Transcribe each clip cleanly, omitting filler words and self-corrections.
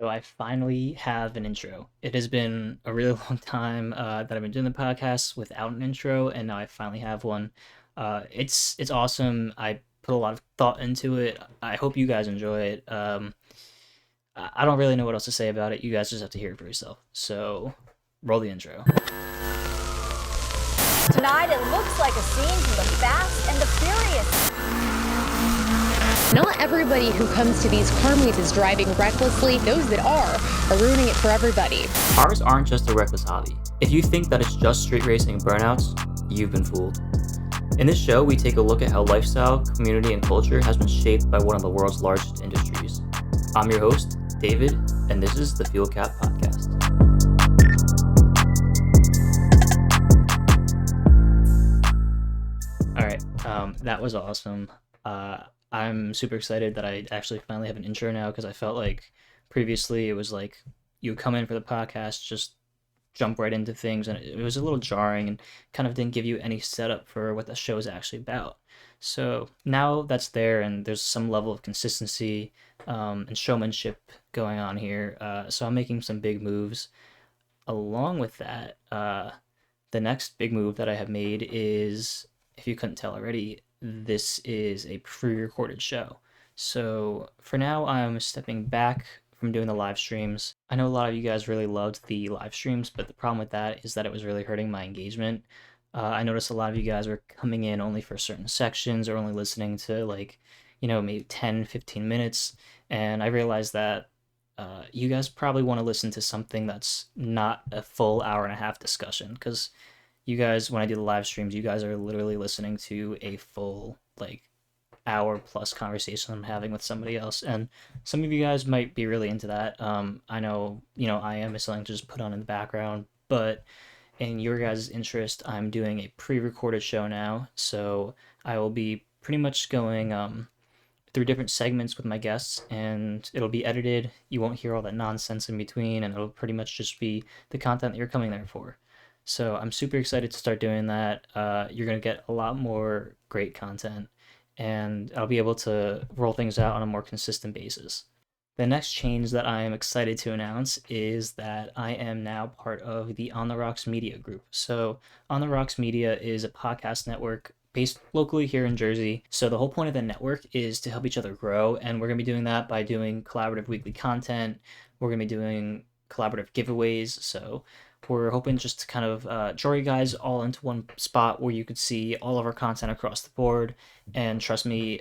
So I finally have an intro. It has been a really long time that I've been doing the podcast without an intro, and now I finally have one. It's awesome. I put a lot of thought into it. I hope you guys enjoy it. I don't really know what else to say about it. You guys just have to hear it for yourself. So roll the intro. Tonight, it looks like a scene from the Fast and the Furious. Not everybody who comes to these car meets is driving recklessly. Those that are ruining it for everybody. Cars aren't just a reckless hobby. If you think that it's just street racing and burnouts, you've been fooled. In this show, we take a look at how lifestyle, community, and culture has been shaped by one of the world's largest industries. I'm your host, David, and this is the Fuel Cap Podcast. All right, that was awesome. I'm super excited that I actually finally have an intro now because I felt like previously it was like you would come in for the podcast, just jump right into things, and it was a little jarring and kind of didn't give you any setup for what the show is actually about. So now that's there, and there's some level of consistency and showmanship going on here. So I'm making some big moves. Along with that, the next big move that I have made is, if you couldn't tell already, this is a pre-recorded show. So for now, I'm stepping back from doing the live streams. I know a lot of you guys really loved the live streams, but the problem with that is that it was really hurting my engagement. I noticed a lot of you guys were coming in only for certain sections or only listening to maybe 10, 15 minutes. And I realized that you guys probably want to listen to something that's not a full hour and a half discussion, because you guys, when I do the live streams, you guys are literally listening to a full hour plus conversation I'm having with somebody else, and some of you guys might be really into that. I know, I am something to just put on in the background, but in your guys' interest, I'm doing a pre-recorded show now, so I will be pretty much going through different segments with my guests, and it'll be edited. You won't hear all that nonsense in between, and it'll pretty much just be the content that you're coming there for. So I'm super excited to start doing that. You're going to get a lot more great content, and I'll be able to roll things out on a more consistent basis. The next change that I am excited to announce is that I am now part of the On the Rocks Media Group. So, On the Rocks Media is a podcast network based locally here in Jersey. So, the whole point of the network is to help each other grow, and we're going to be doing that by doing collaborative weekly content. We're going to be doing collaborative giveaways. So, we're hoping just to kind of draw you guys all into one spot where you could see all of our content across the board. And trust me,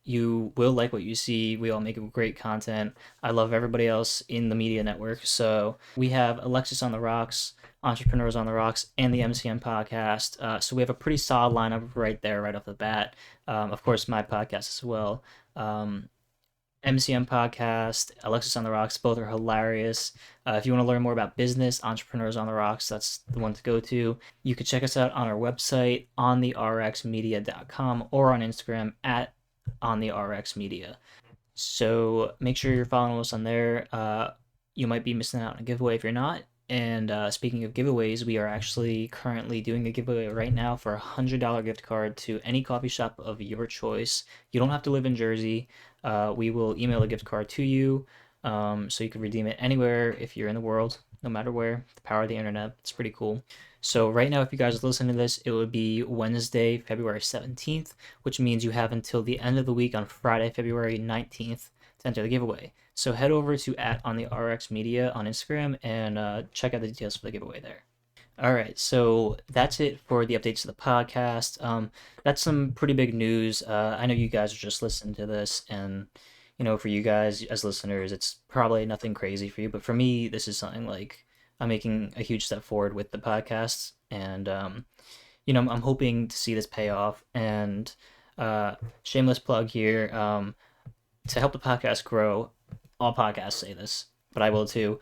you will like what you see. We all make great content. I love everybody else in the media network. So we have Alexis on the Rocks, Entrepreneurs on the Rocks, and the MCM podcast. So we have a pretty solid lineup right there, right off the bat. Of course, my podcast as well. MCM podcast, Alexis on the Rocks, both are hilarious. If you want to learn more about business, Entrepreneurs on the Rocks, that's the one to go to. You can check us out on our website, ontherxmedia.com, or on Instagram at ontherxmedia. So make sure you're following us on there. You might be missing out on a giveaway if you're not. And speaking of giveaways, we are actually currently doing a giveaway right now for a $100 gift card to any coffee shop of your choice. You don't have to live in Jersey. We will email a gift card to you, so you can redeem it anywhere if you're in the world, no matter where. The power of the internet, it's pretty cool. So right now, if you guys are listening to this, it would be Wednesday, February 17th, which means you have until the end of the week on Friday, February 19th to enter the giveaway. So head over to @ontherxmedia on Instagram and check out the details for the giveaway there. All right, so that's it for the updates to the podcast. That's some pretty big news. I know you guys are just listening to this, and for you guys as listeners, it's probably nothing crazy for you. But for me, this is something like I'm making a huge step forward with the podcast, and I'm hoping to see this pay off. And shameless plug here, to help the podcast grow. All podcasts say this, but I will too.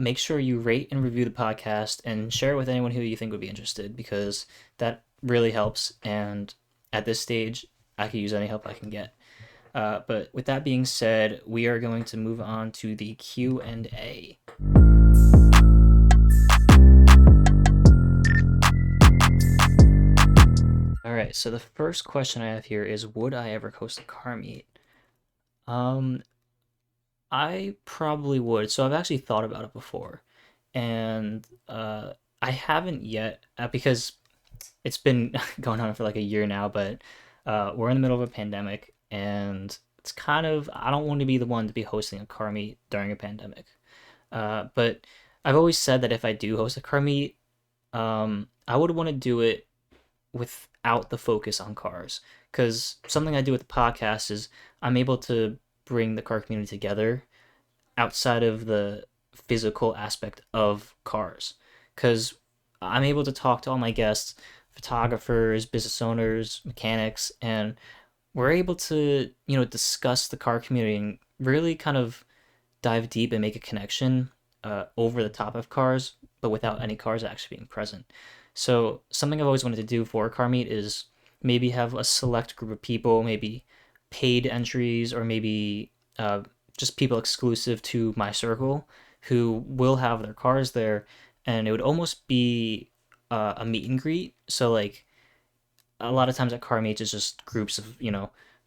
Make sure you rate and review the podcast and share it with anyone who you think would be interested, because that really helps. And at this stage, I could use any help I can get. But with that being said, we are going to move on to the Q&A. All right, so the first question I have here is, would I ever host a car meet? I probably would. So I've actually thought about it before, and I haven't yet because it's been going on for like a year now. But we're in the middle of a pandemic, and it's kind of I don't want to be the one to be hosting a car meet during a pandemic. But I've always said that if I do host a car meet, I would want to do it without the focus on cars. Because something I do with the podcast is I'm able to bring the car community together outside of the physical aspect of cars. Because I'm able to talk to all my guests, photographers, business owners, mechanics, and we're able to, discuss the car community and really kind of dive deep and make a connection over the top of cars, but without any cars actually being present. So something I've always wanted to do for a car meet is maybe have a select group of people, maybe paid entries, or maybe just people exclusive to my circle who will have their cars there, and it would almost be a meet and greet. So like a lot of times at car meets, it's just groups of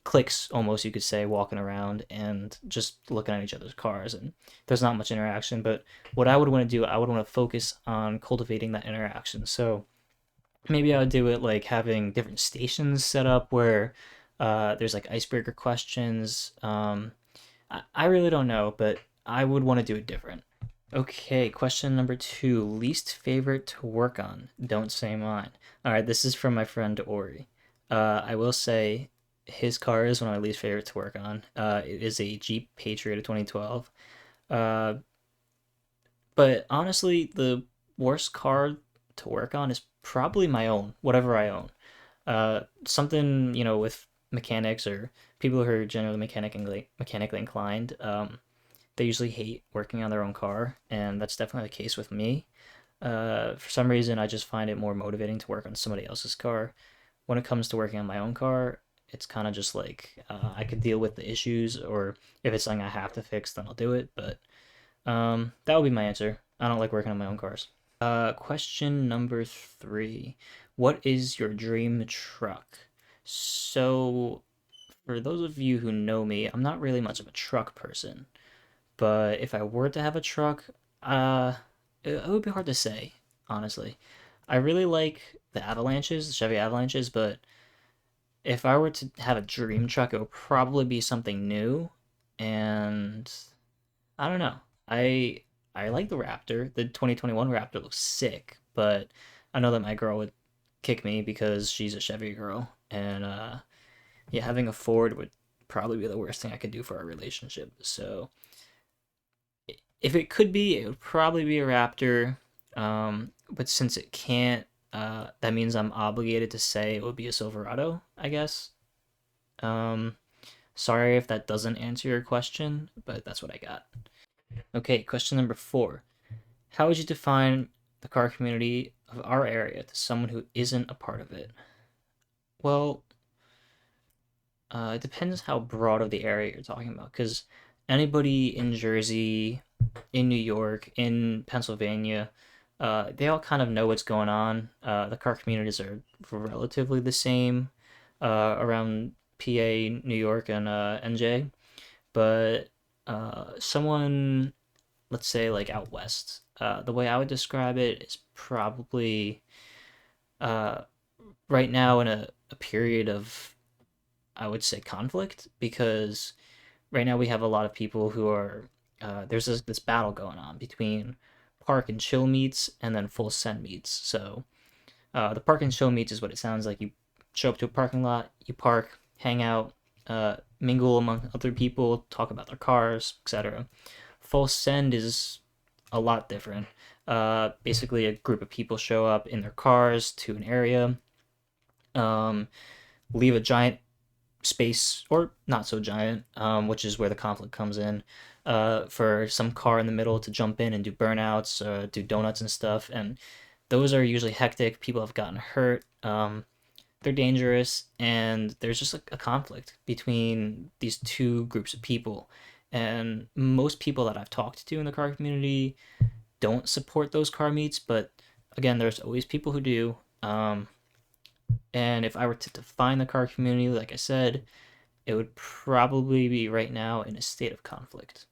cliques almost you could say walking around and just looking at each other's cars, and there's not much interaction. But what I would want to do, I would want to focus on cultivating that interaction. So maybe I would do it like having different stations set up where there's like icebreaker questions. I really don't know, but I would want to do it different. Okay, question number 2. Least favorite to work on. Don't say mine. All right, this is from my friend Ori. I will say his car is one of my least favorite to work on. It is a Jeep Patriot of 2012. Uh, but honestly, the worst car to work on is probably my own, whatever I own. Something, with mechanics or people who are generally mechanically inclined. They usually hate working on their own car, and that's definitely the case with me. For some reason, I just find it more motivating to work on somebody else's car. When it comes to working on my own car, it's kind of just like I could deal with the issues, or if it's something I have to fix, then I'll do it. But that would be my answer. I don't like working on my own cars. Question number 3. What is your dream truck? So, for those of you who know me, I'm not really much of a truck person. But if I were to have a truck, uh, it would be hard to say, honestly. I really like the Avalanches, the Chevy Avalanches, but if I were to have a dream truck, it would probably be something new. And I don't know. I like the Raptor. The 2021 Raptor looks sick, but I know that my girl would kick me because she's a Chevy girl. And yeah, having a Ford would probably be the worst thing I could do for our relationship. So if it could be, it would probably be a Raptor. But since it can't, that means I'm obligated to say it would be a Silverado, I guess. Um, Sorry if that doesn't answer your question, but that's what I got. Okay, question number 4. How would you define the car community of our area to someone who isn't a part of it? Well, it depends how broad of the area you're talking about, because anybody in Jersey, in New York, in Pennsylvania, they all kind of know what's going on. The car communities are relatively the same around PA, New York, and NJ. But someone, let's say, like out west, the way I would describe it is probably uh, right now in a period of, I would say, conflict, because right now we have a lot of people who are there's this battle going on between park and chill meets and then full send meets. So the park and chill meets is what it sounds like. You show up to a parking lot, you park, hang out, mingle among other people, talk about their cars, etc. Full send is a lot different. Basically, a group of people show up in their cars to an area, um, leave a giant space, or not so giant, which is where the conflict comes in, for some car in the middle to jump in and do burnouts, do donuts and stuff. And those are usually hectic. People have gotten hurt. They're dangerous, and there's just like a conflict between these two groups of people. And most people that I've talked to in the car community don't support those car meets, but again, there's always people who do. And if I were to define the car community, like I said, it would probably be right now in a state of conflict.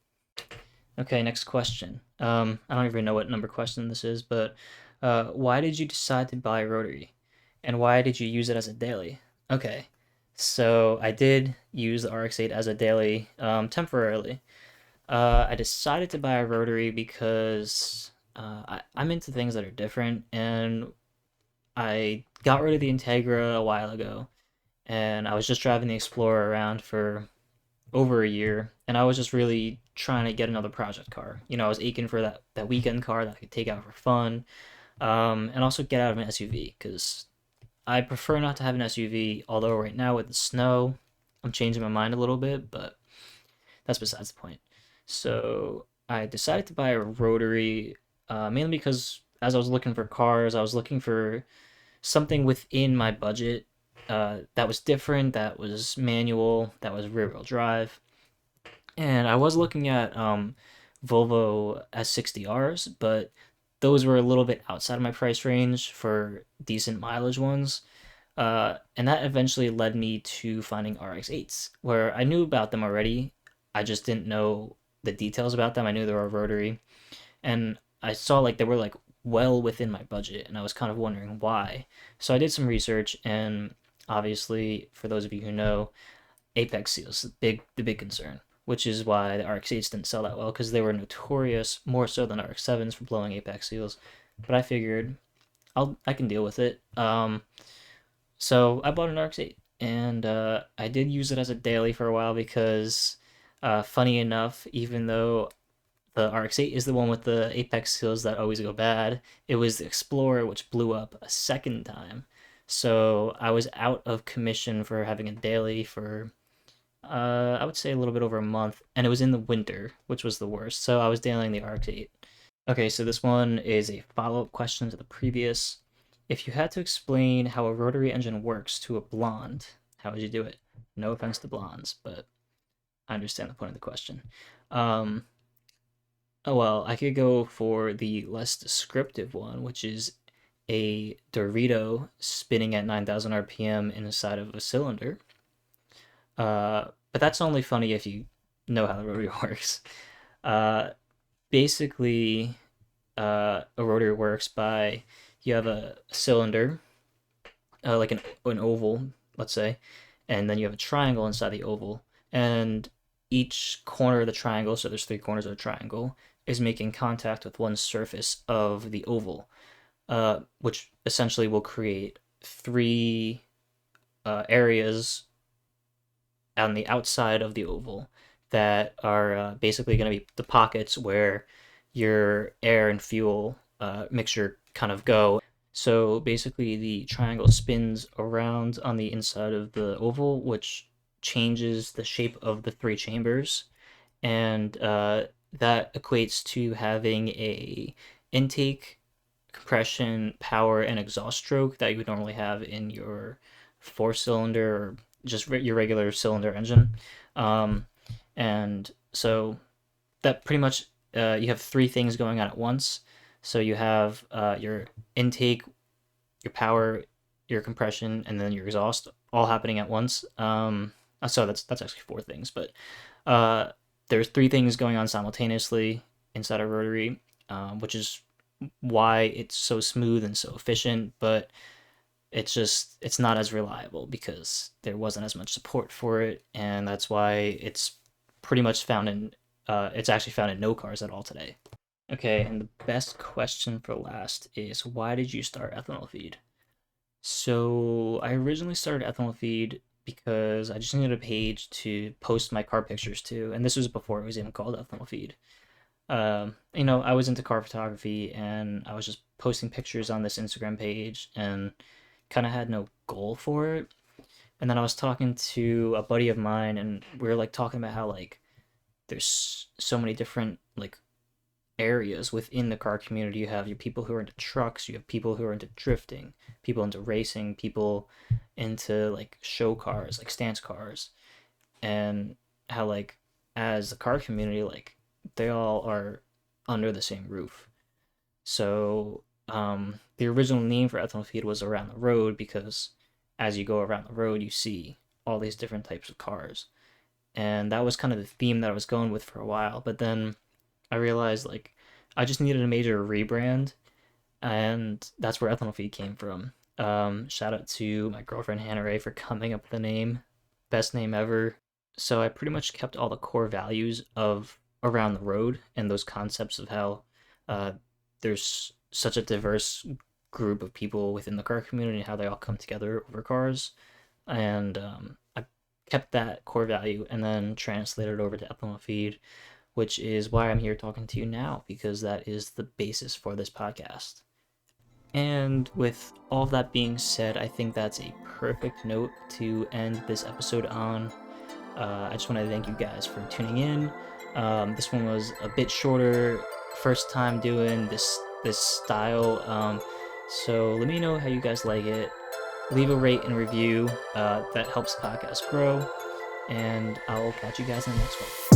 Okay, next question. I don't even know what number question this is, but why did you decide to buy Rotary, and why did you use it as a daily? Okay, so I did use the RX-8 as a daily temporarily. I decided to buy a Rotary because I'm into things that are different, and I got rid of the Integra a while ago, and I was just driving the Explorer around for over a year, and I was just really trying to get another project car. I was aching for that weekend car that I could take out for fun, and also get out of an SUV because I prefer not to have an SUV. Although right now with the snow, I'm changing my mind a little bit, but that's besides the point. So I decided to buy a Rotary, mainly because as I was looking for cars, I was looking for something within my budget that was different, that was manual, that was rear wheel drive. And I was looking at Volvo S60Rs, but those were a little bit outside of my price range for decent mileage ones. And that eventually led me to finding RX-8s, where I knew about them already. I just didn't know the details about them. I knew they were rotary, and I saw like they were like well within my budget, and I was kind of wondering why. So I did some research, and obviously, for those of you who know, apex seals, the big concern, which is why the RX-8s didn't sell that well because they were notorious more so than RX-7s for blowing apex seals. But I figured I can deal with it. So I bought an RX-8, and I did use it as a daily for a while because, funny enough, even though the RX-8 is the one with the apex seals that always go bad, it was the Explorer which blew up a second time. So I was out of commission for having a daily for I would say a little bit over a month, and it was in the winter, which was the worst. So I was dealing the Arctic. Okay, so this one is a follow-up question to the previous. If you had to explain how a rotary engine works to a blonde, how would you do it? No offense to blondes, but I understand the point of the question. Um, oh well, I could go for the less descriptive one, which is a Dorito spinning at 9,000 RPM inside of a cylinder. But that's only funny if you know how the rotary works. Uh, Basically, a rotary works by you have a cylinder, like an oval, let's say, and then you have a triangle inside the oval, and each corner of the triangle, so there's three corners of a triangle, is making contact with one surface of the oval, which essentially will create three areas on the outside of the oval that are basically going to be the pockets where your air and fuel mixture kind of go. So basically, the triangle spins around on the inside of the oval, which changes the shape of the three chambers, and that equates to having a intake, compression, power, and exhaust stroke that you would normally have in your four-cylinder or just your regular cylinder engine. Um, and so that pretty much you have three things going on at once. So you have your intake, your power, your compression, and then your exhaust all happening at once. So that's actually four things, but uh, there's three things going on simultaneously inside a rotary, which is why it's so smooth and so efficient. But it's not as reliable because there wasn't as much support for it, and that's why it's pretty much found in it's actually found in no cars at all today. Okay, and the best question for last is why did you start Ethanol Feed? So I originally started Ethanol Feed because I just needed a page to post my car pictures to, and this was before it was even called Ethanol Feed. I was into car photography, and I was just posting pictures on this Instagram page and kind of had no goal for it. And then I was talking to a buddy of mine, and we were like talking about how like there's so many different like areas within the car community. You have your people who are into trucks, you have people who are into drifting, people into racing, people into like show cars, like stance cars, and how like as the car community, like they all are under the same roof. So the original name for Ethanol Feed was Around the Road because as you go around the road, you see all these different types of cars. And that was kind of the theme that I was going with for a while. But then I realized like I just needed a major rebrand, and that's where Ethanol Feed came from. Shout out to my girlfriend Hannah Ray for coming up with the name, best name ever. So I pretty much kept all the core values of Around the Road and those concepts of how uh, there's such a diverse group of people within the car community and how they all come together over cars. And I kept that core value and then translated it over to Ethanol Feed, which is why I'm here talking to you now, because that is the basis for this podcast. And with all of that being said, I think that's a perfect note to end this episode on. I just want to thank you guys for tuning in. This one was a bit shorter, first time doing this style. So let me know how you guys like it. Leave a rate and review. That helps the podcast grow. And I'll catch you guys in the next one.